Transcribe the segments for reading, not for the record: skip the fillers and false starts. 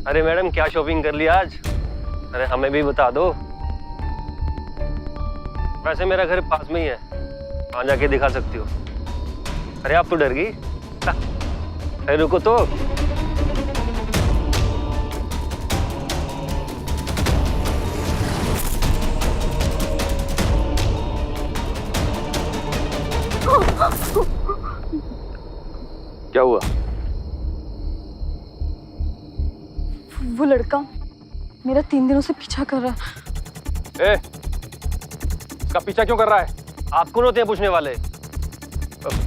अरे मैडम, क्या शॉपिंग कर लिया आज? अरे हमें भी बता दो। वैसे मेरा घर पास में ही है, वहां जाके दिखा सकती हो। अरे आप तो डर गई। अरे रुको तो। क्या हुआ? वो लड़का मेरा 3 दिनों से पीछा कर रहा है। इसका पीछा क्यों कर रहा है? आप कौन होते हैं पूछने वाले?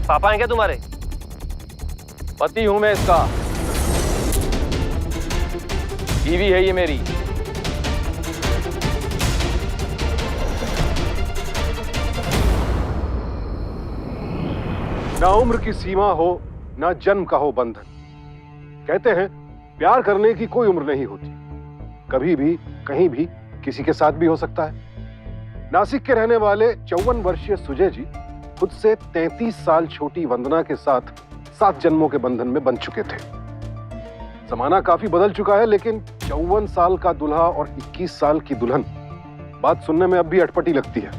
पापा हैं क्या तुम्हारे? पति हूं मैं इसका, बीवी है ये मेरी। ना उम्र की सीमा हो, ना जन्म का हो बंधन। कहते हैं प्यार करने की कोई उम्र नहीं होती, कभी भी कहीं भी किसी के साथ भी हो सकता है। नासिक के रहने वाले 54 वर्षीय सुजय जी खुद से 33 साल छोटी वंदना के साथ 7 जन्मों के बंधन में बंध चुके थे। जमाना काफी बदल चुका है, लेकिन 54 साल का दूल्हा और 21 साल की दुल्हन बात सुनने में अब भी अटपटी लगती है।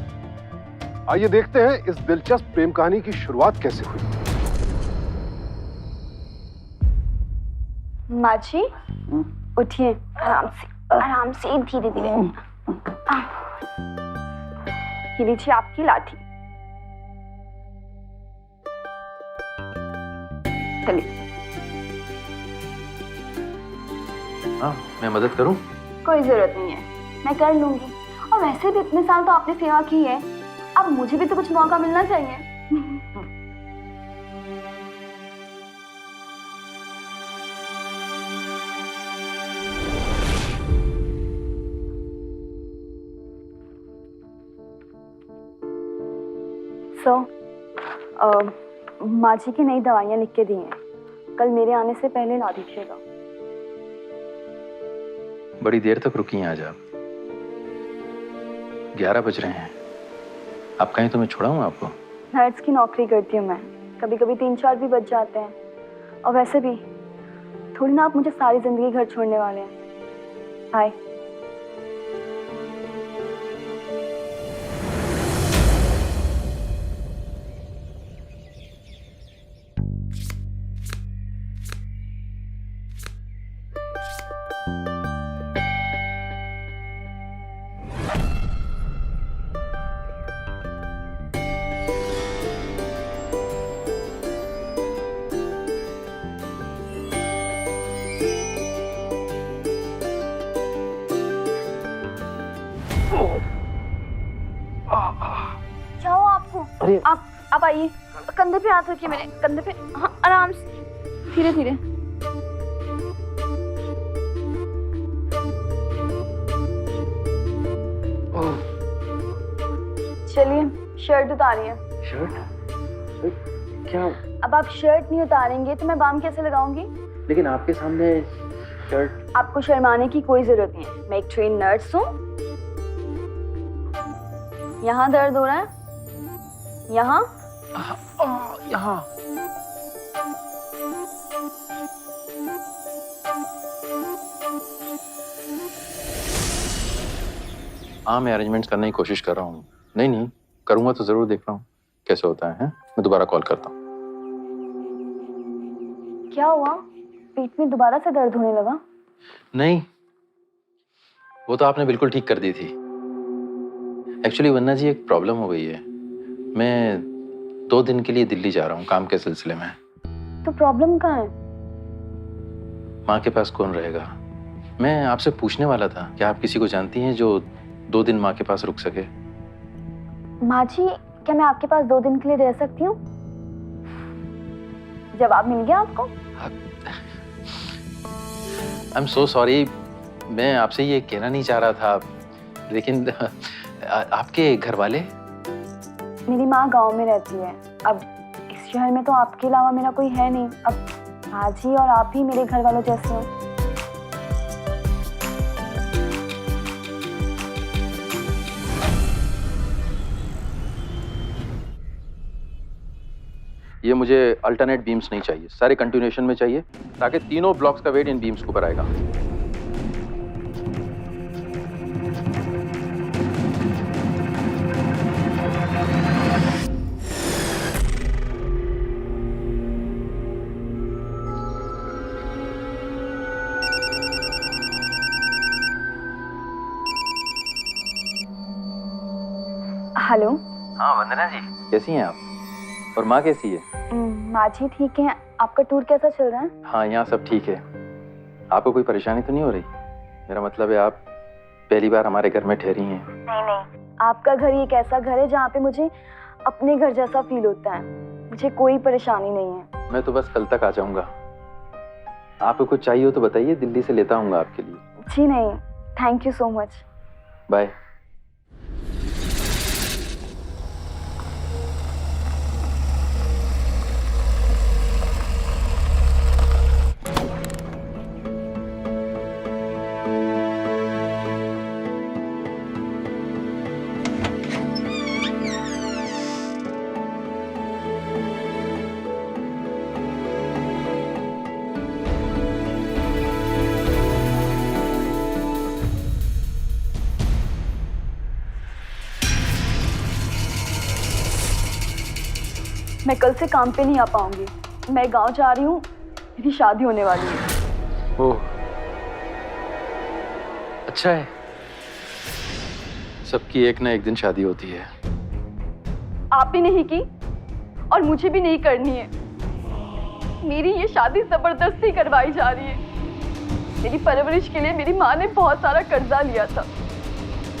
आइए देखते हैं इस दिलचस्प प्रेम कहानी की शुरुआत कैसे हुई। माँ जी उठिए, आराम से धीरे धीरे। ये लीजिए आपकी लाठी। चलिए। हाँ, मैं मदद करूं? कोई जरूरत नहीं है, मैं कर लूंगी। और वैसे भी इतने साल तो आपने सेवा की है, अब मुझे भी तो कुछ मौका मिलना चाहिए। माँ जी की नई दवाइयाँ लिख के दी हैं, कल मेरे आने से पहले ला दीजिएगा। बड़ी देर तक रुकी हैं आज आप? 11 बज रहे हैं। आप कहीं तो मैं छोड़ाऊं आपको? नर्स की नौकरी करती हूँ मैं, कभी कभी 3-4 भी बज जाते हैं। और वैसे भी थोड़ी ना आप मुझे सारी जिंदगी घर छोड़ने वाले हैं। बाय। क्या हुआ आपको? आप आइए, कंधे पे हाथ रखिए, मेरे कंधे पे। हाँ, आराम से, धीरे धीरे। चलिए, शर्ट उतारिए। शर्ट? क्या? अब आप शर्ट नहीं उतारेंगे तो मैं बाम कैसे लगाऊंगी? लेकिन आपके सामने शर्ट। आपको शर्माने की कोई जरूरत नहीं है, मैं एक ट्रेन नर्स हूँ। यहाँ दर्द हो रहा है? यहाँ? यहाँ। हाँ, मैं अरेंजमेंट्स करने की कोशिश कर रहा हूँ। नहीं, करूँगा तो जरूर, देख रहा हूँ कैसे होता है। मैं दोबारा कॉल करता हूँ। क्या हुआ? पेट में दोबारा से दर्द होने लगा? नहीं, वो तो आपने बिल्कुल ठीक कर दी थी। एक्चुअली वन्ना जी, एक प्रॉब्लम हो गई है। मैं 2 दिन के लिए दिल्ली जा रहा हूँ काम के सिलसिले में। तो प्रॉब्लम कहाँ है? माँ के पास कौन रहेगा? मैं आपसे पूछने वाला था, क्या आप किसी को जानती हैं जो 2 दिन माँ के पास रुक सके? माँ जी, क्या मैं आपके पास 2 दिन के लिए रह सकती हूँ? जवाब मिल गया आपको? आई एम सो सॉरी, मैं आपसे ये कहना नहीं चाह रहा था, लेकिन आपके घर वाले? मेरी माँ गांव में रहती है। अब इस शहर में तो आपके अलावा मेरा कोई है नहीं। अब माँ जी और आप ही मेरे घर वालों जैसे हो। ये मुझे अल्टरनेट बीम्स नहीं चाहिए, सारे कंटिन्यूएशन में चाहिए, ताकि तीनों ब्लॉक्स का वेट इन बीम्स के ऊपर आएगा। हेलो। हाँ वंदना जी, कैसी हैं आप? और माँ कैसी है? माँ जी ठीक है। आपका टूर कैसा चल रहा है? हाँ यहाँ सब ठीक है। आपको कोई परेशानी तो नहीं हो रही? मेरा मतलब है आप पहली बार हमारे घर में ठहरी हैं। नहीं, आपका घर एक ऐसा घर है जहाँ पे मुझे अपने घर जैसा फील होता है। मुझे कोई परेशानी नहीं है। मैं तो बस कल तक आ जाऊंगा। आपको कुछ चाहिए हो तो बताइए, दिल्ली से लेता आऊंगा आपके लिए। जी नहीं, thank you so much. Bye. मैं कल से काम पे नहीं आ पाऊंगी। मैं गांव जा रही हूँ, मेरी शादी होने वाली है। ओह, अच्छा है। सबकी एक ना एक दिन शादी होती है। आपने नहीं की और मुझे भी नहीं करनी है। मेरी ये शादी जबरदस्ती करवाई जा रही है। मेरी परवरिश के लिए मेरी माँ ने बहुत सारा कर्जा लिया था।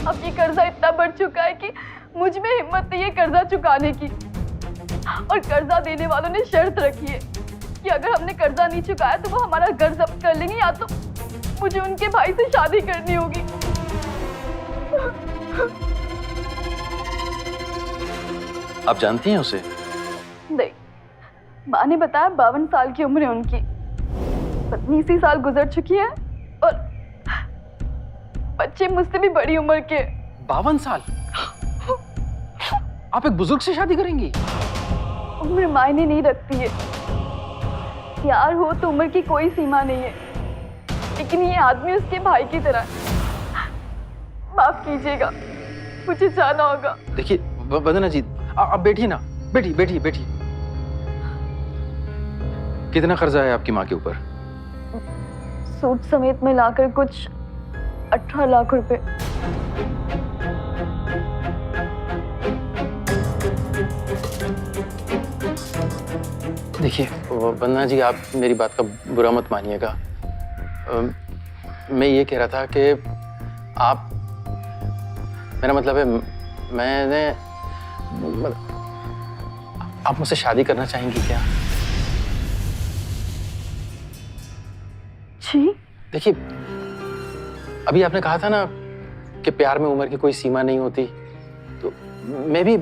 अब ये कर्जा इतना बढ़ चुका है कि मुझ में हिम्मत नहीं है कर्जा चुकाने की। और कर्जा देने वालों ने शर्त रखी है कि अगर हमने कर्जा नहीं चुकाया तो वो हमारा घर जब्त कर लेंगे, या तो मुझे उनके भाई से शादी करनी होगी। आप जानती हैं उसे? नहीं, माँ ने बताया 52 साल की उम्र है उनकी। पत्नी इसी साल गुजर चुकी है और बच्चे मुझसे भी बड़ी उम्र के। 52 साल? आप एक बुजुर्ग से शादी करेंगी? उम्र मायने नहीं रखती है। प्यार हो तो उम्र की कोई सीमा नहीं है, लेकिन ये आदमी उसके भाई की तरह है। माफ कीजिएगा, मुझे जाना होगा। देखिए वंदना जी, आप बैठिए ना। बैठिए बैठिए बैठिए। कितना कर्जा है आपकी माँ के ऊपर? सूद समेत मिलाकर कुछ 18 लाख रुपए। देखिए वंदना जी, आप मेरी बात का बुरा मत मानिएगा। मैं ये कह रहा था कि आप, मेरा मतलब है मैंने, आप मुझसे शादी करना चाहेंगी क्या? जी? देखिए, अभी आपने कहा था ना कि प्यार में उम्र की कोई सीमा नहीं होती, तो मैं भी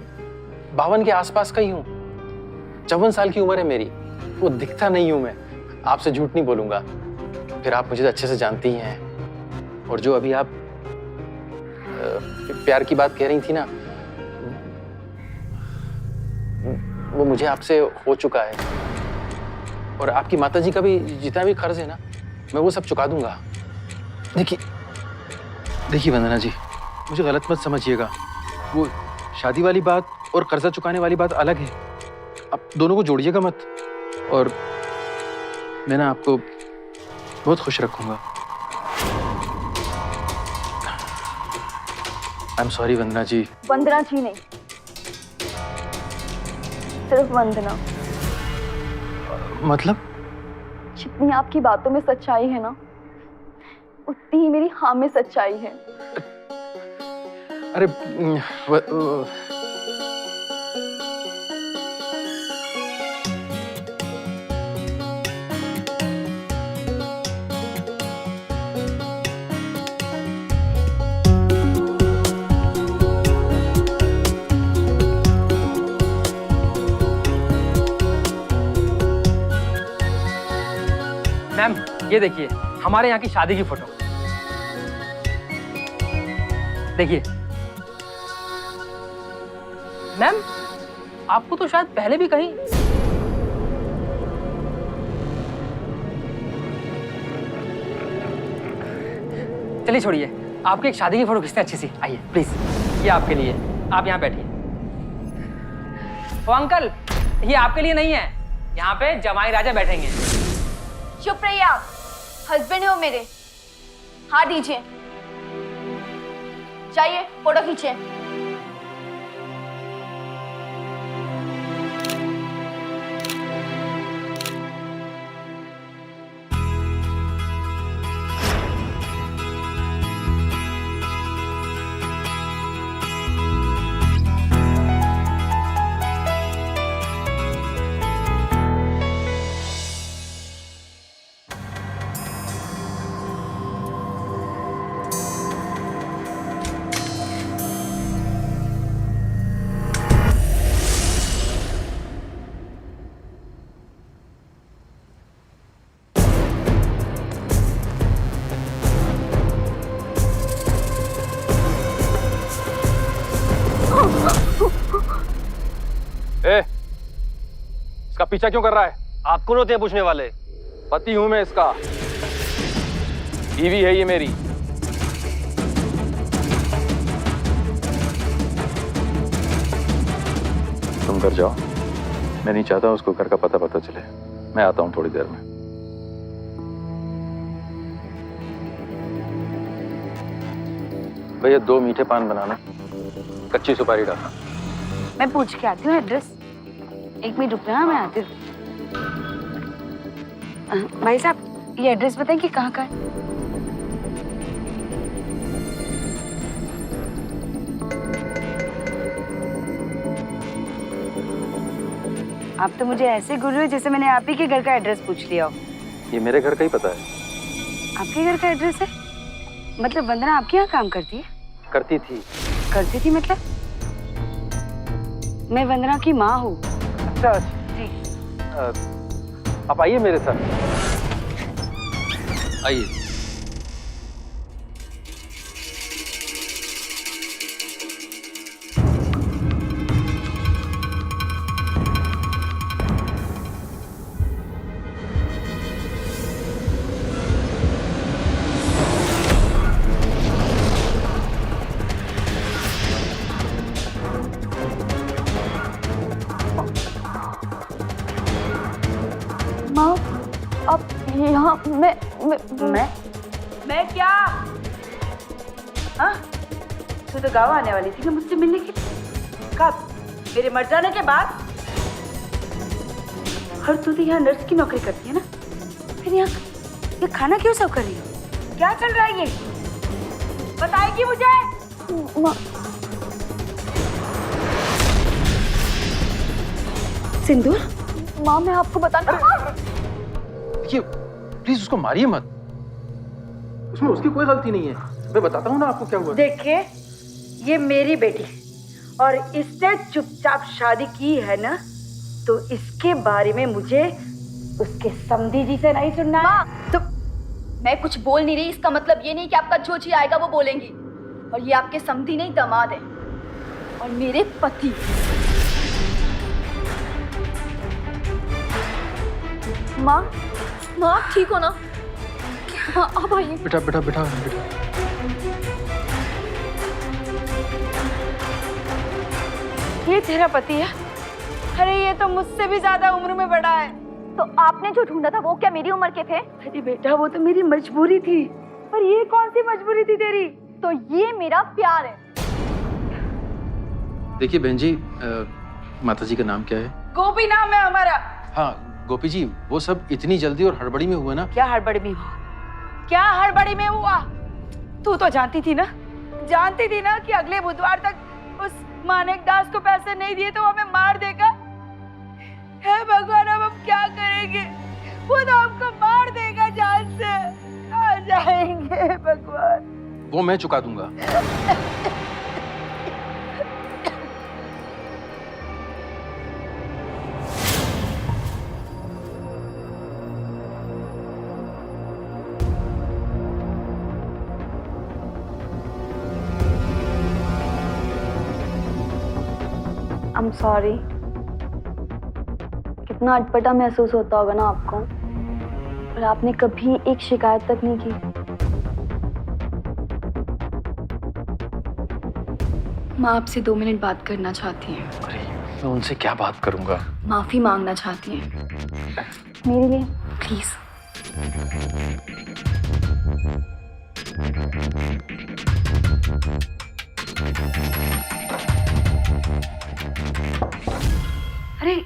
52 के आसपास का ही हूँ। 54 साल की उम्र है मेरी। वो दिखता नहीं हूं मैं, आपसे झूठ नहीं बोलूंगा। फिर आप मुझे अच्छे से जानती ही हैं। और जो अभी आप प्यार की बात कह रही थी ना, वो मुझे आपसे हो चुका है। और आपकी माताजी का भी जितना भी कर्ज है ना, मैं वो सब चुका दूंगा। देखिए वंदना जी, मुझे गलत मत समझिएगा। वो शादी वाली बात और कर्जा चुकाने वाली बात अलग है। आप दोनों को जोड़िएगा मत। और मैं ना आपको बहुत खुश रखूंगा। आई एम सॉरी वंदना जी। वंदना जी नहीं, सिर्फ वंदना। मतलब? जितनी आपकी बातों में सच्चाई है ना, उतनी ही मेरी हाँ में सच्चाई है। अरे मैम, ये देखिए हमारे यहाँ की शादी की फोटो। देखिए मैम, आपको तो शायद पहले भी कहीं। चलिए छोड़िए, आपकी एक शादी की फोटो खींचते अच्छी सी। आइए प्लीज, ये आपके लिए, आप यहाँ बैठिए। ओ अंकल, ये आपके लिए नहीं है, यहाँ पे जमाई राजा बैठेंगे। चुप रहिए आप, हस्बैंड हो मेरे। हाथ दीजिए, चाहिए फोटो खींचे। इसका पीछा क्यों कर रहा है? आप कौन होते हैं पूछने वाले? पति हूं मैं इसका, बीवी है ये मेरी। तुम घर जाओ, मैं नहीं चाहता उसको घर का पता चले। मैं आता हूं थोड़ी देर में। भैया 2 मीठे पान बनाना, कच्ची सुपारी डालना। मैं पूछ के आती हूँ एड्रेस। 1 मिनट रुकना, मैं आती हूँ। भाई साहब, ये एड्रेस बताएं कि कहाँ का है? आप तो मुझे ऐसे घूर रहे हो जैसे मैंने आप ही के घर का एड्रेस पूछ लिया हो। ये मेरे घर का ही पता है। आपके घर का एड्रेस है? मतलब वंदना आपके यहाँ काम करती है? करती थी। करती थी मतलब? मैं वंदना की माँ हूँ। अच्छा जी। आप आइए मेरे साथ, आइए। माँ, अब यहाँ मैं क्या? हाँ? तू तो गाँव आने वाली थी ना मुझसे मिलने के लिए। कब? मेरे मर जाने के बाद? और तू तो यहाँ नर्स की नौकरी करती है ना? फिर यहाँ ये खाना क्यों सर्व कर रही हो? क्या चल रहा है ये? बताएगी मुझे? माँ, सिंदूर? माँ मैं आपको बताना। देखिए, प्लीज उसको मारिए मत। उसमें उसकी कोई गलती नहीं है। मैं बताता हूँ ना आपको क्या हुआ। देखिए, ये मेरी बेटी और इसने चुपचाप शादी की है ना, तो इसके बारे में मुझे उसके समधी जी से नहीं सुनना है। माँ, तो मैं कुछ बोल नहीं रही, इसका मतलब ये नहीं कि आपका जो जी आएगा वो बोलेंगी। और ये आपके समधी नहीं, दामाद है और मेरे पति। माँ, माँ आप ठीक हो ना? हाँ, आप आइए। बेटा बेटा बेटा बेटा, ये तेरा पति है? अरे ये तो मुझसे भी ज्यादा उम्र में बड़ा है। तो आपने जो ढूंढा था वो क्या मेरी उम्र के थे? अरे बेटा, वो तो मेरी मजबूरी थी। पर ये कौन सी मजबूरी थी तेरी? तो ये मेरा प्यार है। देखिए बहन जी, माता जी का नाम क्या है? गोपी नाम है हमारा। हाँ गोपी जी, वो सब इतनी जल्दी और हड़बड़ी में हुआ ना। क्या हड़बड़ी में हुआ? क्या हड़बड़ी में हुआ? तू तो जानती थी ना कि अगले बुधवार तक उस मानिक दास को पैसे नहीं दिए तो वो हमें मार देगा। हे भगवान, अब हम क्या करेंगे? वो तो हमको मार देगा जान से। आ जाएंगे भगवान। वो मैं चुका दूंगा। I'm sorry। कितना अटपटा महसूस होता होगा ना आपको, और आपने कभी एक शिकायत तक नहीं की। माँ आपसे 2 मिनट बात करना चाहती हैं। अरे मैं उनसे क्या बात करूंगा? माफी मांगना चाहती हैं मेरे लिए, प्लीज। अरे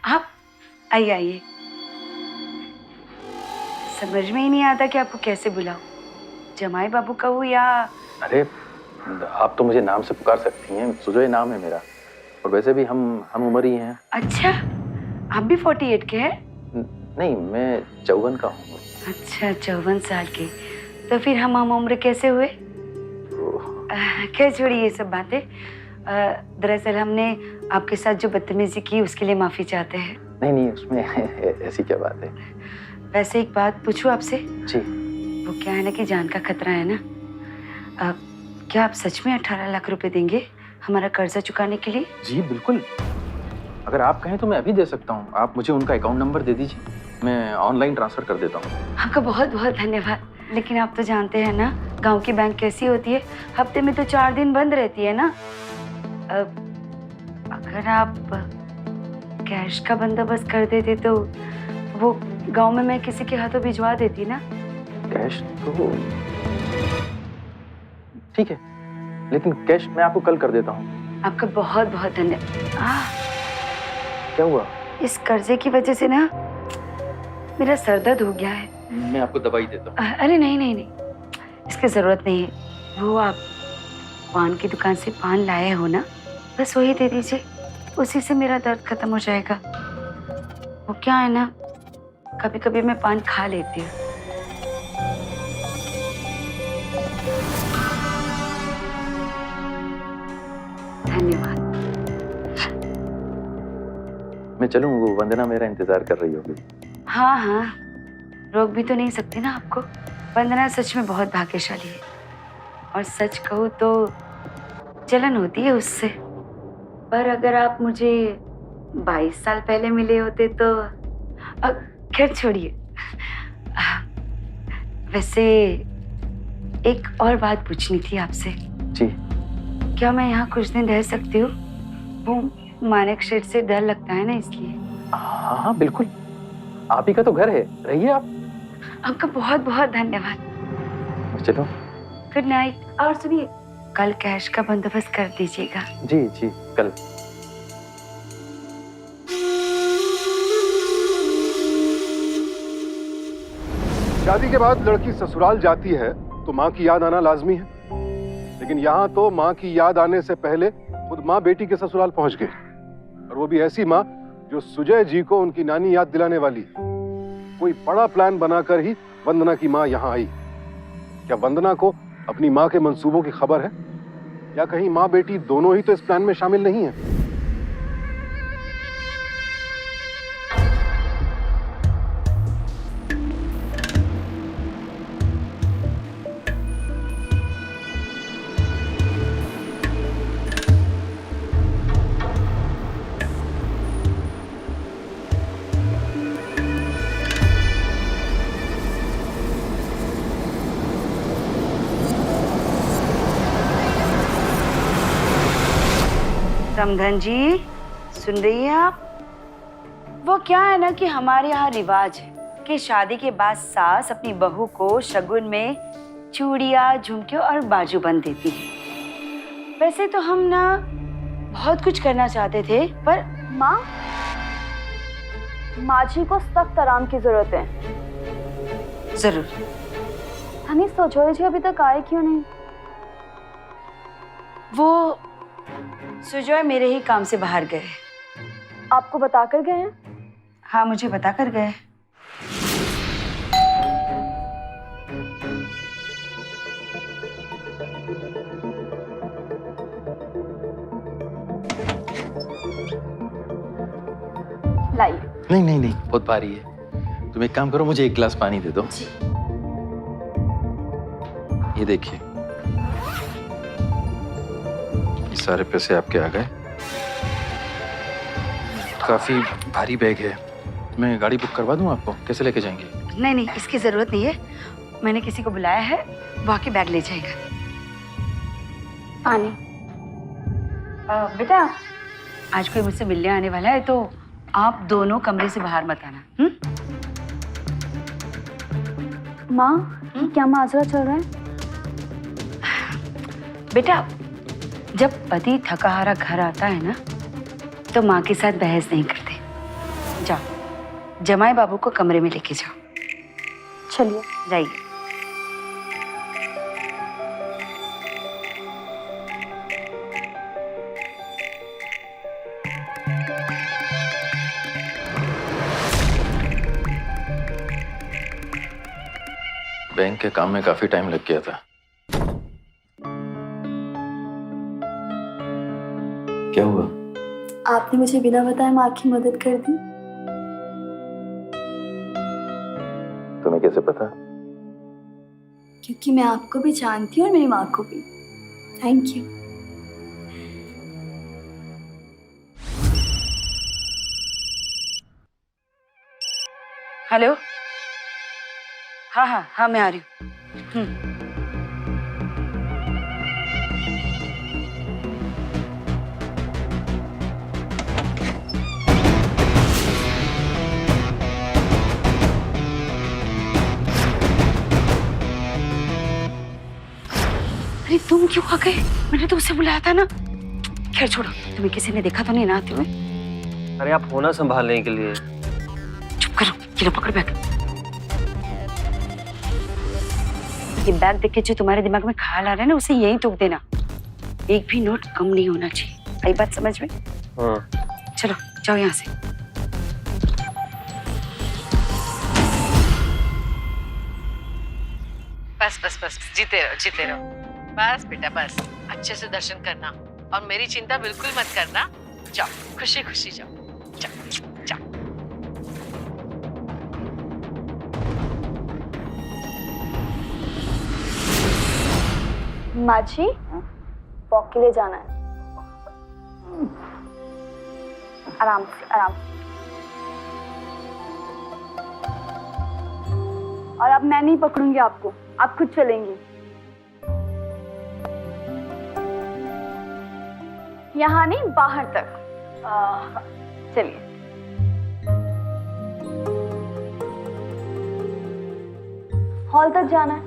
आप आइए। समझ में ही नहीं आता कि आपको कैसे बुलाऊं, जमाई बाबू कहूँ या? अरे आप तो मुझे नाम से पुकार सकती हैं, सुजोय नाम है मेरा। और वैसे भी हम उम्र ही हैं। अच्छा, आप भी 48 के हैं? नहीं, मैं 54 का हूँ। अच्छा, 54 साल के। तो फिर हम उम्र कैसे हुए? क्या, छोड़िए ये सब बातें। दरअसल हमने आपके साथ जो बदतमीजी की उसके लिए माफी चाहते हैं। नहीं, उसमें ऐसी क्या बात है? वैसे एक बात पूछूं आपसे? जी। वो क्या है ना कि जान का खतरा है ना। क्या आप सच में 18 लाख रुपए देंगे हमारा कर्जा चुकाने के लिए? जी बिल्कुल। अगर आप कहें तो मैं अभी दे सकता हूँ। आप मुझे उनका अकाउंट नंबर दे दीजिए, मैं ऑनलाइन ट्रांसफर कर देता हूँ। आपका बहुत बहुत धन्यवाद। लेकिन आप तो जानते हैं ना गांव की बैंक कैसी होती है, हफ्ते में तो 4 दिन बंद रहती है ना। अगर आप कैश का बंदोबस्त कर देते तो वो गांव में मैं किसी के हाथों भिजवा देती ना। कैश तो ठीक है, लेकिन कैश मैं आपको कल कर देता हूँ। आपका बहुत बहुत धन्यवाद। क्या हुआ? इस कर्जे की वजह से ना मेरा सर दर्द हो गया है। मैं आपको दवाई देता हूँ। अरे नहीं नहीं नहीं, इसकी जरूरत नहीं है। वो आप पान की दुकान से पान लाए हो ना, बस वही दे दीजिए, उसी से मेरा दर्द खत्म हो जाएगा। वो क्या है ना, कभी कभी मैं पान खा लेती हूँ। धन्यवाद। मैं चलूँ? वो वंदना मेरा इंतजार कर रही होगी। हाँ हाँ, रोक भी तो नहीं सकती ना आपको। वंदना सच में बहुत भाग्यशाली है, और सच कहूँ तो जलन होती है उससे। पर अगर आप मुझे 22 साल पहले मिले होते तो खैर छोड़िए। वैसे एक और बात पूछनी थी आपसे। जी। क्या मैं यहाँ कुछ दिन रह सकती हूँ? वो मानेक शेठ से डर लगता है ना, इसलिए। हाँ हाँ बिल्कुल, आप ही का तो घर है, रहिए आप। आपका बहुत बहुत धन्यवाद। चलो, गुड नाइट। और सुनिए, कल कैश का बंदोबस्त कर दीजिएगा। जी जी, कल। शादी के बाद लड़की ससुराल जाती है तो माँ की याद आना लाजमी है, लेकिन यहाँ तो माँ की याद आने से पहले खुद माँ बेटी के ससुराल पहुंच गई, और वो भी ऐसी माँ जो सुजय जी को उनकी नानी याद दिलाने वाली। कोई बड़ा प्लान बनाकर ही वंदना की माँ यहाँ आई। क्या वंदना को अपनी माँ के मंसूबों की खबर है, या कहीं माँ बेटी दोनों ही तो इस प्लान में शामिल नहीं है? समधन जी, सुन रही हैं आप? वो क्या है ना कि हमारे यहाँ रिवाज है कि शादी के बाद सास अपनी बहू को शगुन में चूड़ियाँ, झुमके और बाजूबंद देती है। वैसे तो हम ना बहुत कुछ करना चाहते थे, पर माँ, माझी को सख्त आराम की जरूरत है। जरूर। हनी सोचो जी अभी तक आए क्यों नहीं? वो सुजय मेरे ही काम से बाहर गए। आपको बताकर गए हैं? हाँ, मुझे बताकर गए। लाइए। नहीं नहीं नहीं, बहुत भारी है। तुम एक काम करो, मुझे 1 गिलास पानी दे दो। ये देखिए, ये सारे पैसे आपके आ गए। काफी भारी बैग है, मैं गाड़ी बुक करवा दूं आपको? कैसे लेके जाएंगे? नहीं नहीं, इसकी जरूरत नहीं है। मैंने किसी को बुलाया है, वो आके बैग ले जाएगा। पानी। बेटा, आज कोई मुझसे मिलने आने वाला है, तो आप दोनों कमरे से बाहर मत आना। माँ, क्या माजरा चल रहा है? बेटा, जब पति थका हारा घर आता है ना, तो माँ के साथ बहस नहीं करते। जाओ, जमाई बाबू को कमरे में लेके जाओ। चलिए। जाइए। बैंक के काम में काफी टाइम लग गया था। क्या हुआ? आपने मुझे बिना बताए माँ की मदद कर दी। तुम्हें कैसे पता? क्योंकि मैं आपको भी जानती हूँ और मेरी माँ को भी। Thank you. हेलो। हाँ हाँ हाँ, मैं आ रही हूँ। अरे तुम क्यों आ गए? मैंने तो उसे बुलाया था ना। खैर छोड़ो, तुम्हें किसी ने देखा तो नहीं ना आते हुए? अरे आप होना संभालने के लिए। चुप करो, ये लो पकड़ बैग। ये बैग देख के जो तुम्हारे दिमाग में ख्याल आ रहा है ना, उसे यही तोड़ देना। एक भी नोट कम नहीं होना चाहिए। आई बात समझ में? हाँ। चलो जाओ यहाँ से। बस बस बस, जीते रहो। बस बेटा बस, अच्छे से दर्शन करना और मेरी चिंता बिल्कुल मत करना। जाओ खुशी खुशी जाओ, जाओ जाओ। माँ जी, वॉक के लिए जाना है। आराम से आराम से। और अब मैं नहीं पकड़ूंगी आपको, आप खुद चलेंगी। यहाँ नहीं, बाहर तक। चलिए। हॉल तक जाना है।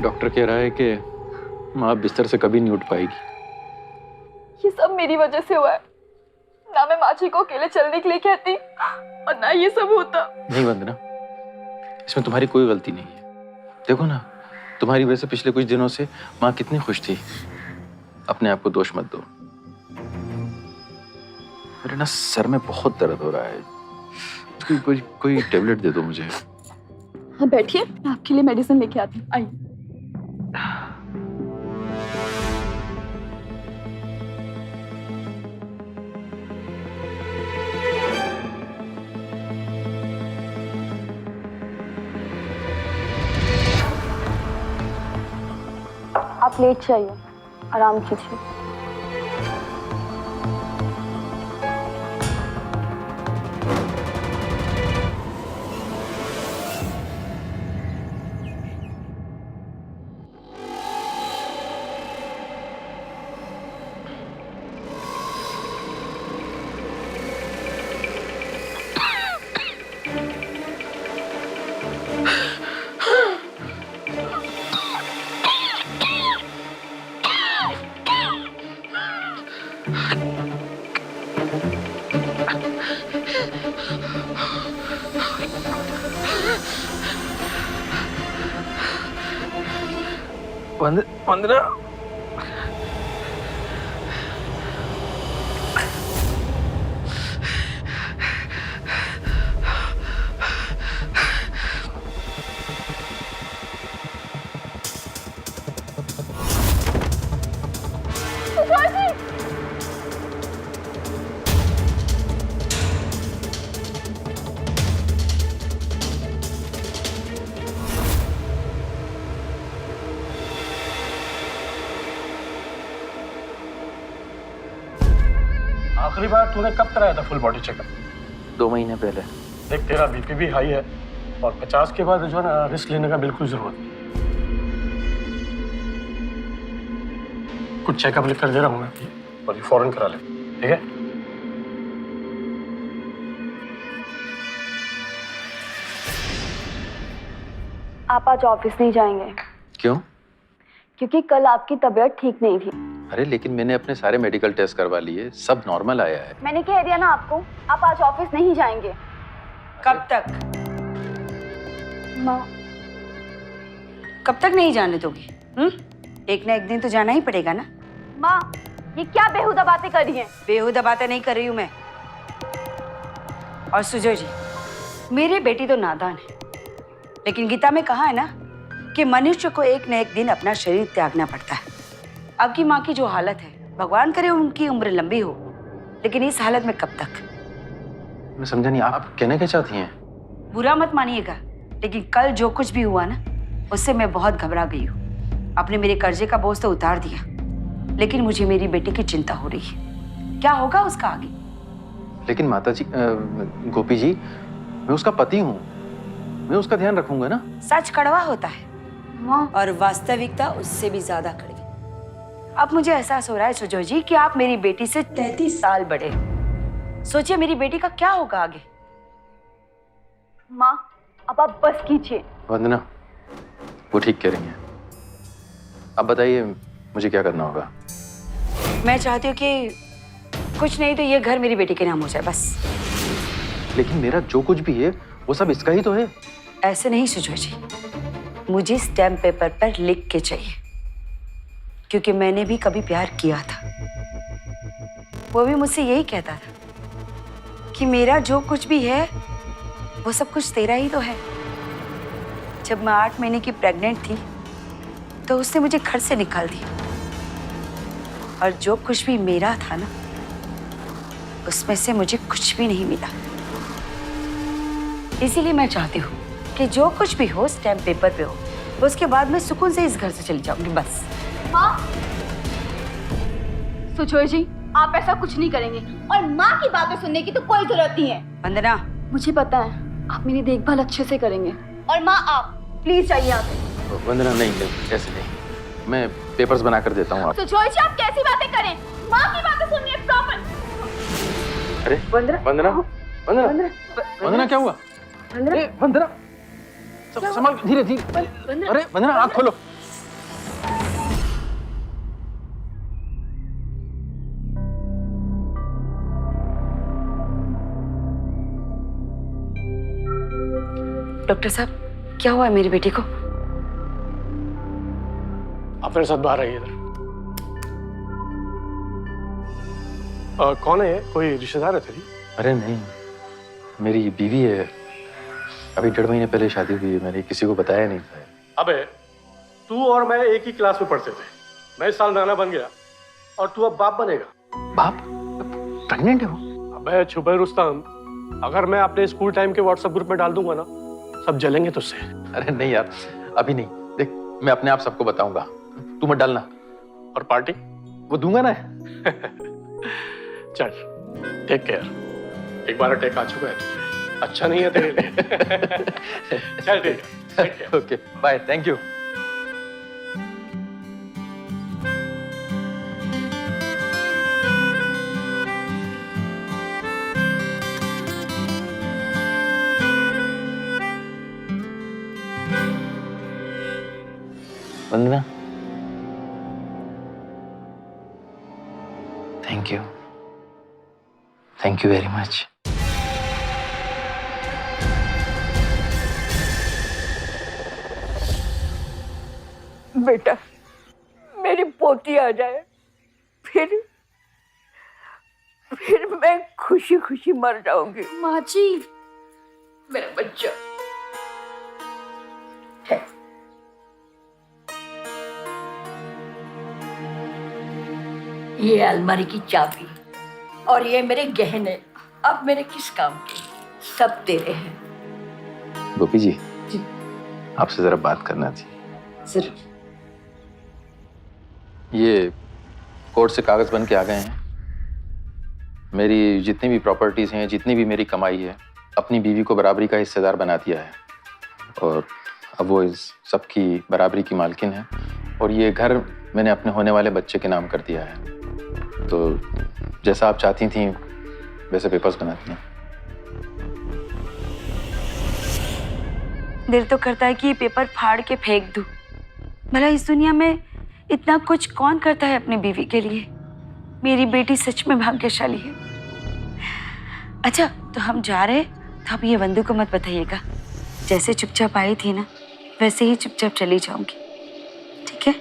डॉक्टर कह रहा है कि माँ बिस्तर से कभी नहीं उठ पाएगी। ये सब मेरी वजह से हुआ है। ना मैं माची को अकेले चलने के लिए कहती और ना ये सब होता। नहीं वंदना, इसमें तुम्हारी कोई गलती नहीं है। देखो ना, तुम्हारी वजह से पिछले कुछ दिनों से माँ कितनी खुश थी। अपने आप को दोष मत दो। मेरे ना सर में बहुत दर्द हो रहा है। कोई टेबलेट दे दो मुझे। हाँ बैठिए, मैं आपके लिए मेडिसिन लेके आती हूँ। आइए। आप लेट जाइए, आराम कीजिए। वंदना, आखिरी बार तूने कब कराया था फुल बॉडी चेकअप? 2 महीने पहले। देख तेरा बीपी भी हाई है और 50 के बाद जो है ना, रिस्क लेने का बिल्कुल जरूरत नहीं। कुछ चेकअप लिख कर दे रहा हूँ मैं और ये फौरन करा ले, ठीक है? आप आज ऑफिस नहीं जाएंगे। क्यों? क्योंकि कल आपकी तबीयत ठीक नहीं थी। अरे लेकिन मैंने अपने सारे मेडिकल टेस्ट करवा लिए, सब नॉर्मल आया है। मैंने कह दिया ना आपको, आप आज ऑफिस नहीं जाएंगे। कब तक? माँ, कब तक नहीं जाने दोगी? एक ना एक दिन तो जाना ही पड़ेगा ना। माँ, ये क्या बेहुदा बातें कर रही हैं? बेहुदा बातें नहीं कर रही हूँ मैं। और सुजय जी, मेरी बेटी तो नादान है, लेकिन गीता में कहा है ना कि मनुष्य को एक न एक दिन अपना शरीर त्यागना पड़ता है। आपकी माँ की जो हालत है, भगवान करे उनकी उम्र लंबी हो, लेकिन इस हालत में कब तक? मैं समझा नहीं, आप कहना क्या चाहती हैं? बुरा मत मानिएगा, लेकिन कल जो कुछ भी हुआ ना, उससे मैं बहुत घबरा गई हूँ। आपने मेरे कर्जे का बोझ तो उतार दिया, लेकिन मुझे मेरी बेटी की चिंता हो रही है। क्या होगा उसका आगे? लेकिन माताजी, गोपी जी, मैं उसका पति हूँ, मैं उसका ध्यान रखूंगा ना। सच कड़वा होता है माँ, और वास्तविकता उससे भी ज्यादा कड़वी। अब मुझे एहसास हो रहा है सुजोय जी कि आप मेरी बेटी से 33 साल बड़े हैं। सोचिए मेरी बेटी का क्या होगा आगे। माँ अब आप बस कीजिए। वंदना, वो ठीक कह रही हैं। अब बताइए मुझे क्या करना होगा? मैं चाहती हूँ कि कुछ नहीं तो ये घर मेरी बेटी के नाम हो जाए बस। लेकिन मेरा जो कुछ भी है वो सब इसका ही तो है। ऐसे नहीं सुजोय जी, मुझे स्टैम्प पेपर पर लिख के चाहिए, क्योंकि मैंने भी कभी प्यार किया था। वो भी मुझसे यही कहता था कि मेरा जो कुछ भी है वो सब कुछ तेरा ही तो है। जब मैं 8 महीने की प्रेग्नेंट थी तो उसने मुझे घर से निकाल दिया, और जो कुछ भी मेरा था ना, उसमें से मुझे कुछ भी नहीं मिला। इसीलिए मैं चाहती हूँ कि जो कुछ भी हो स्टैम्प पेपर पे हो, उसके बाद मैं सुकून से इस घर से चली जाऊंगी बस। माँ, सुजोय जी आप ऐसा कुछ नहीं करेंगे, और माँ की बातें सुनने की तो कोई जरूरत नहीं है। वंदना, मुझे पता है आप मेरी देखभाल अच्छे से करेंगे, और माँ आप प्लीज जाइए यहाँ से। वंदना, नहीं, ऐसे नहीं। मैं पेपर्स बना कर देता हूँ आप। सुजोय जी आप कैसी बातें करें? माँ की बातें सुनिए प्रॉपर। अरे वंदना, वंदना, वंदना, वंदना क्या हुआ? वंदना, संभाल, धीरे धीरे। अरे वंदना, आँख खोलो। डॉक्टर साहब, क्या हुआ है मेरी बेटी को? आप मेरे साथ बाहर आइए इधर। कौन है ये? कोई रिश्तेदार है तेरी? अरे नहीं, मेरी बीवी है। अभी 1.5 महीने पहले शादी हुई है, मैंने किसी को बताया नहीं था। अबे तू और मैं एक ही क्लास में पढ़ते थे। मैं इस साल नाना बन गया और तू अब बाप बनेगा। बाप? प्रेग्नेंट है वो? अबे छुपे रुस्तम, अगर मैं अपने स्कूल टाइम के व्हाट्सएप ग्रुप में डाल दूंगा ना, सब जलेंगे तुझसे। अरे नहीं यार, अभी नहीं। देख, मैं अपने आप सबको बताऊंगा, तू मत डालना। और पार्टी? वो दूंगा ना। चल, टेक केयर। एक बार अटैक आ चुका है तुझे, अच्छा नहीं है तेरे लिए। चल ठीक है, okay, bye, thank you. Vandana, thank you very much. बेटा, मेरी पोती आ जाए, फिर मैं खुशी खुशी मर जाऊंगी। माँ जी, मेरा बच्चा ये अलमारी की चाबी और ये मेरे गहने अब मेरे किस काम के? सब तेरे हैं। गोपी जी, आपसे जरा बात करना थी। जरूर। ये कोर्ट से कागज बन के आ गए हैं। मेरी जितनी भी प्रॉपर्टीज हैं, जितनी भी मेरी कमाई है, अपनी बीवी को बराबरी का हिस्सेदार बना दिया है, और अब वो इस सबकी बराबरी की मालकिन है। और ये घर मैंने अपने होने वाले बच्चे के नाम कर दिया है। तो जैसा आप चाहती थी वैसे पेपर्स बना दिए। दिल तो करता है कि ये पेपर फाड़ के फेंक दूं। भला इस दुनिया में इतना कुछ कौन करता है अपनी बीवी के लिए? मेरी बेटी सच में भाग्यशाली है। अच्छा, तो हम जा रहे, तो अब ये वंदू को मत बताइएगा। जैसे चुपचाप आई थी ना, वैसे ही चुपचाप चली जाऊंगी, ठीक है?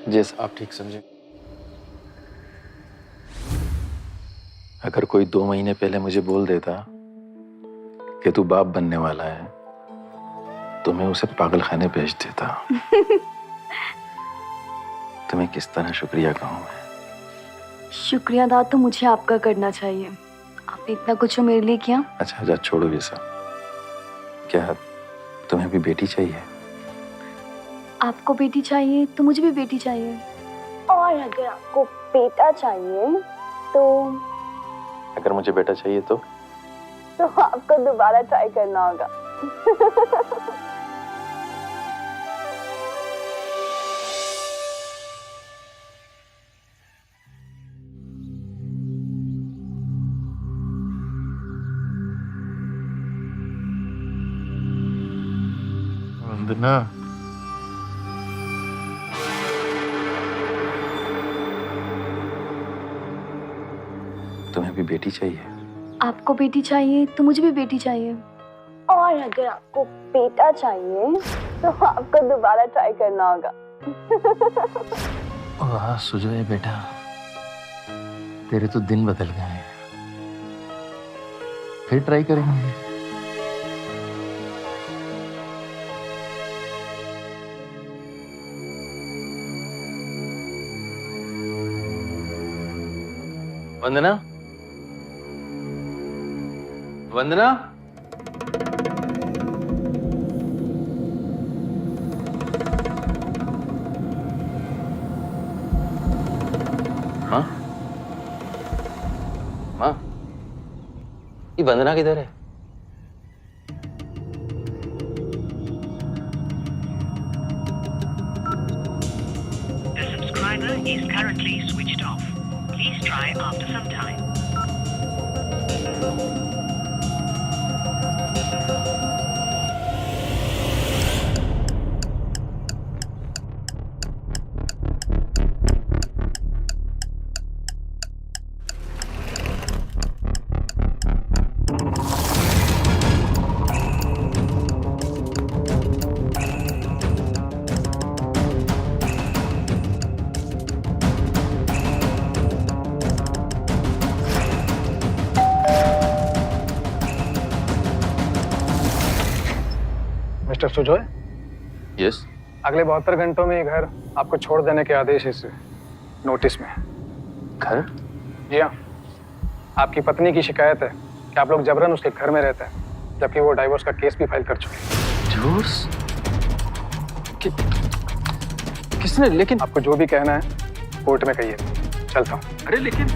जैसा आप ठीक समझे। अगर कोई 2 महीने पहले मुझे बोल देता कि तू बाप बनने वाला है तो मैं उसे पागल खाने भेज देता। तुम्हें किस तरह शुक्रिया कहूँ मैं? शुक्रिया अदा तो मुझे आपका करना चाहिए। आपने इतना कुछ मेरे लिए किया। अच्छा जा छोड़ो ये सब। क्या तुम्हें भी बेटी चाहिए? आपको बेटी चाहिए तो मुझे भी बेटी चाहिए, और अगर आपको बेटा चाहिए तो अगर मुझे बेटा चाहिए तो आपको दोबारा ट्राई करना होगा। वंदना, तुम्हें भी बेटी चाहिए? आपको बेटी चाहिए तो मुझे भी बेटी चाहिए, और अगर आपको बेटा चाहिए तो आपको दोबारा ट्राई करना होगा। वाह सुजय बेटा, तेरे तो दिन बदल गए हैं। फिर ट्राई करेंगे। वंदना, वंदना, माँ, माँ, ये वंदना किधर है? The subscriber is currently switched off. Please try after some time. Mister Sujay, yes. अगले 72 घंटों में ये घर आपको छोड़ देने के आदेश इस नोटिस में है। घर? जी हाँ, आपकी पत्नी की शिकायत है कि आप लोग जबरन उसके घर में रहते हैं, जबकि वो डाइवोर्स का केस भी फाइल कर चुके हैं। डिवोर्स? किसने? लेकिन आपको जो भी कहना है कोर्ट में कहिए, चलता हूँ। अरे लेकिन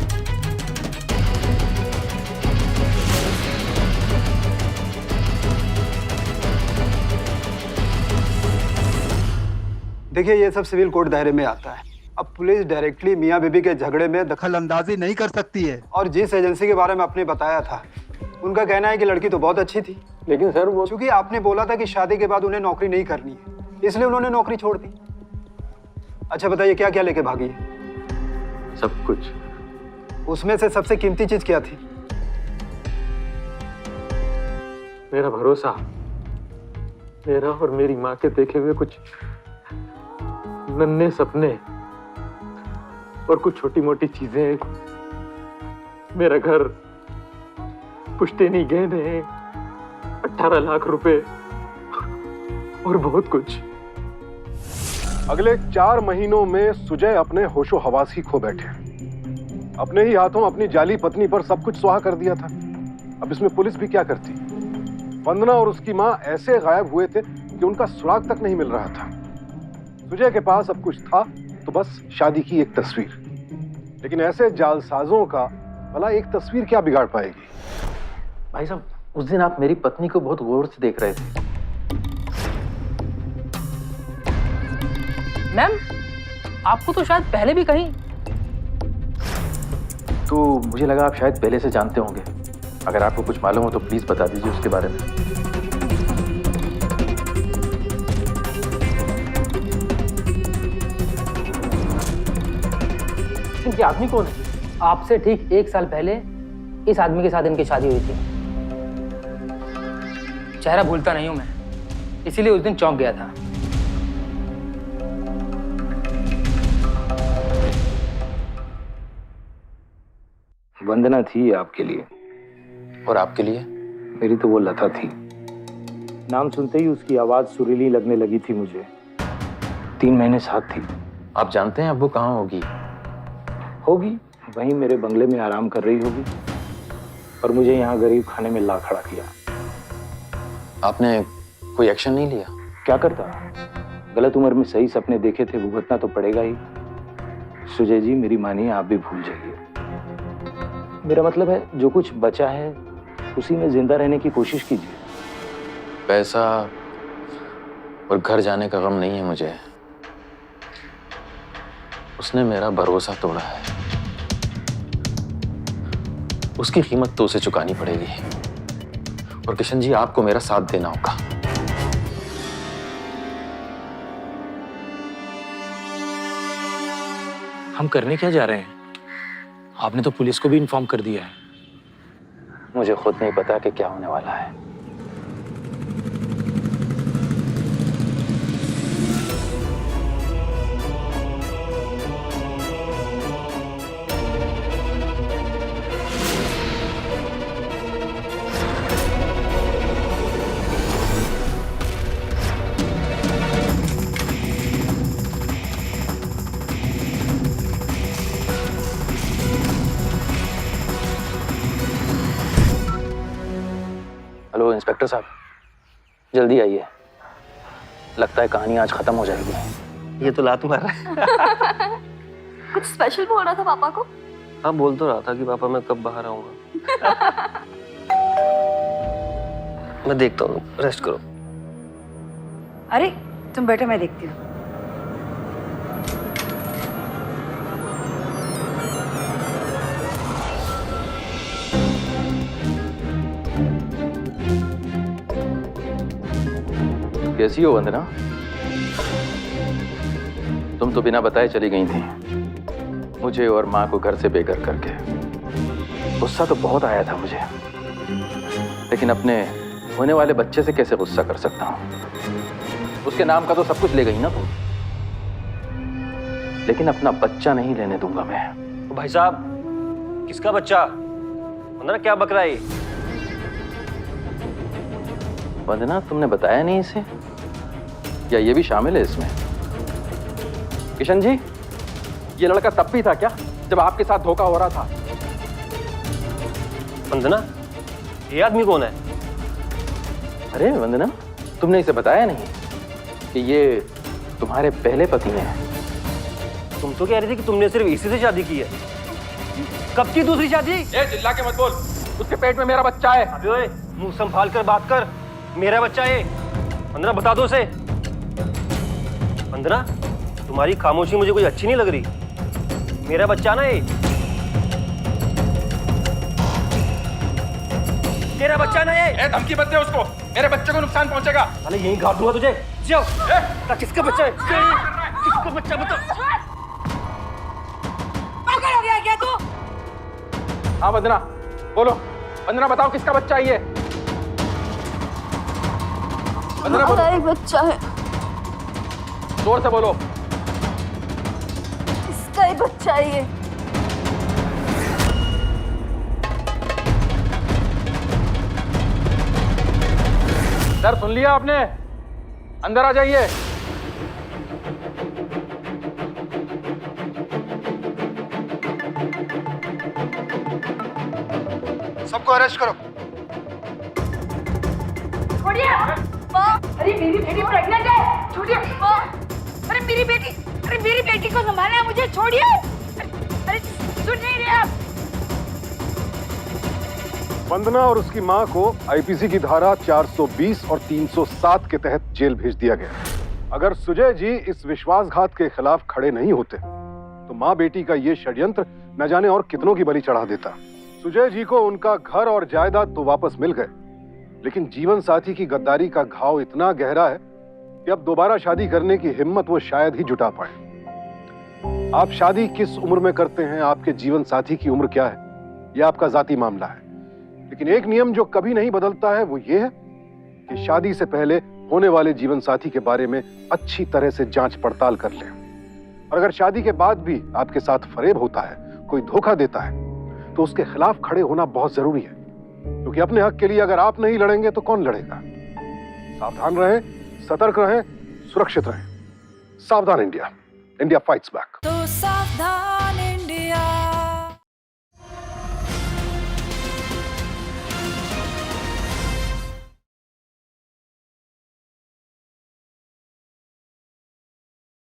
देखिए, ये सब सिविल कोर्ट दायरे में आता है। अब पुलिस डायरेक्टली मियाँ बीबी के झगड़े में दखल अंदाजी नहीं कर सकती है। और जिस एजेंसी के बारे में आपने बताया था, उनका कहना है कि लड़की तो बहुत अच्छी थी, लेकिन सर वो चूंकि आपने बोला था कि शादी के बाद उन्हें नौकरी नहीं करनी है, इसलिए उन्होंने नौकरी छोड़ दी। अच्छा बताइए, क्या क्या लेके भागी है? सब कुछ। उसमें से सबसे कीमती चीज क्या थी? मेरा भरोसा, मेरा और मेरी माँ के देखे हुए कुछ नन्हे सपने और कुछ छोटी मोटी चीजें, मेरा घर, पुश्तैनी गहने, 18 लाख रुपए और बहुत कुछ। अगले 4 महीनों में सुजय अपने होशो हवास ही खो बैठे। अपने ही हाथों अपनी जाली पत्नी पर सब कुछ सुहा कर दिया था। अब इसमें पुलिस भी क्या करती? वंदना और उसकी माँ ऐसे गायब हुए थे कि उनका सुराग तक नहीं मिल रहा था। सुजय के पास अब कुछ था तो बस शादी की एक तस्वीर। लेकिन ऐसे जालसाजों का भला एक तस्वीर क्या बिगाड़ पाएगी? भाई साहब, उस दिन आप मेरी पत्नी को बहुत गौर से देख रहे थे। मैम, आपको तो शायद पहले भी कहीं। तो मुझे लगा आप शायद पहले से जानते होंगे। अगर आपको कुछ मालूम हो तो प्लीज बता दीजिए उसके बारे में। ये आदमी कौन है? आपसे ठीक 1 साल पहले इस आदमी के साथ इनकी शादी हुई थी। चेहरा भूलता नहीं हूं मैं, इसीलिए उस दिन चौंक गया था। वंदना थी आपके लिए। और आपके लिए? मेरी तो वो लता थी। नाम सुनते ही उसकी आवाज सुरीली लगने लगी थी मुझे। 3 महीने साथ थी। आप जानते हैं अब वो कहाँ होगी? होगी वहीं मेरे बंगले में आराम कर रही होगी, और मुझे यहाँ गरीब खाने में ला खड़ा किया। आपने कोई एक्शन नहीं लिया? क्या करता, गलत उम्र में सही सपने देखे थे, भुगतना तो पड़ेगा ही। सुजय जी मेरी मानिए, आप भी भूल जाइए। मेरा मतलब है जो कुछ बचा है उसी में जिंदा रहने की कोशिश कीजिए। पैसा और घर जाने का गम नहीं है मुझे। उसने मेरा भरोसा तोड़ा है, उसकी कीमत तो उसे चुकानी पड़ेगी। और किशन जी, आपको मेरा साथ देना होगा। हम करने क्या जा रहे हैं? आपने तो पुलिस को भी इन्फॉर्म कर दिया है। मुझे खुद नहीं पता कि क्या होने वाला है। हेलो इंस्पेक्टर साहब, जल्दी आइए। लगता है कहानी आज खत्म हो जाएगी। ये तो लात मार रहा है। कुछ स्पेशल बोल रहा था पापा को? हाँ, बोल तो रहा था कि पापा मैं कब बाहर आऊंगा। मैं देखता हूँ, रेस्ट करो। अरे तुम बैठो, मैं देखती हूँ। कैसी हो वंदना? तुम तो बिना बताए चली गई थी, मुझे और माँ को घर से बेघर करके। गुस्सा तो बहुत आया था मुझे, लेकिन अपने होने वाले बच्चे से कैसे गुस्सा कर सकता हूँ? उसके नाम का तो सब कुछ ले गई ना तुम, लेकिन अपना बच्चा नहीं लेने दूंगा मैं। भाई साहब, किसका बच्चा? वंदना क्या बक रहा है? वंदना, तुमने बताया नहीं इसे? या ये भी शामिल है इसमें? किशन जी, ये लड़का तब भी था क्या जब आपके साथ धोखा हो रहा था? वंदना, ये आदमी कौन है? अरे वंदना, तुमने इसे बताया नहीं कि ये तुम्हारे पहले पति हैं? तुम तो कह रही थी कि तुमने सिर्फ इसी से शादी की है। कब की दूसरी शादी? ए, चिल्ला के मत बोल। उसके पेट में मेरा बच्चा है। अबे ओए, मुंह संभाल कर बात कर। मेरा बच्चा है। वंदना, बता दो उसे। वंदना, तुम्हारी खामोशी मुझे कोई अच्छी नहीं लग रही। मेरा बच्चा ना ये। तेरा बच्चा ना ये। धमकी मत दे उसको, मेरे बच्चे को नुकसान पहुंचेगा। अरे यहीं घाट दूंगा तुझे। जाओ। किसका बच्चा है? किसका बच्चा बता। पागल हो गया क्या तू? हाँ वंदना, बोलो। वंदना, बताओ किसका बच्चा है ये? वंदना, बोलो। एक बच्चा है। जोर से बोलो। इसका ही बच्चा है ये। सर, सुन लिया आपने? अंदर आ जाइए। सबको अरेस्ट करो। छोड़िए माँ। अरे मेरी बेटी प्रेग्नेंट है, छोड़िए माँ। अरे मेरी बेटी को संभालना है मुझे, छोड़िए। अरे सुन नहीं रहे आप? वंदना और उसकी मां को आईपीसी की धारा 420 और 307 के तहत जेल भेज दिया गया। अगर सुजय जी इस विश्वासघात के खिलाफ खड़े नहीं होते तो मां बेटी का ये षड्यंत्र न जाने और कितनों की बलि चढ़ा देता। सुजय जी को उनका घर और जायदाद तो वापस मिल गए, लेकिन जीवन साथी की गद्दारी का घाव इतना गहरा है कि अब दोबारा शादी करने की हिम्मत वो शायद ही जुटा पाए। आप शादी किस उम्र में करते हैं, आपके जीवन साथी की उम्र क्या है, यह आपका जाती मामला है। लेकिन एक नियम जो कभी नहीं बदलता है वो ये है कि शादी से पहले होने वाले जीवन साथी के बारे में अच्छी तरह से जांच पड़ताल कर लें। और अगर शादी के बाद भी आपके साथ फरेब होता है, कोई धोखा देता है, तो उसके खिलाफ खड़े होना बहुत जरूरी है। क्योंकि अपने हक के लिए अगर आप नहीं लड़ेंगे तो कौन लड़ेगा? सावधान रहें, सतर्क रहें, सुरक्षित रहें। सावधान इंडिया, इंडिया फाइट्स बैक। तो सावधान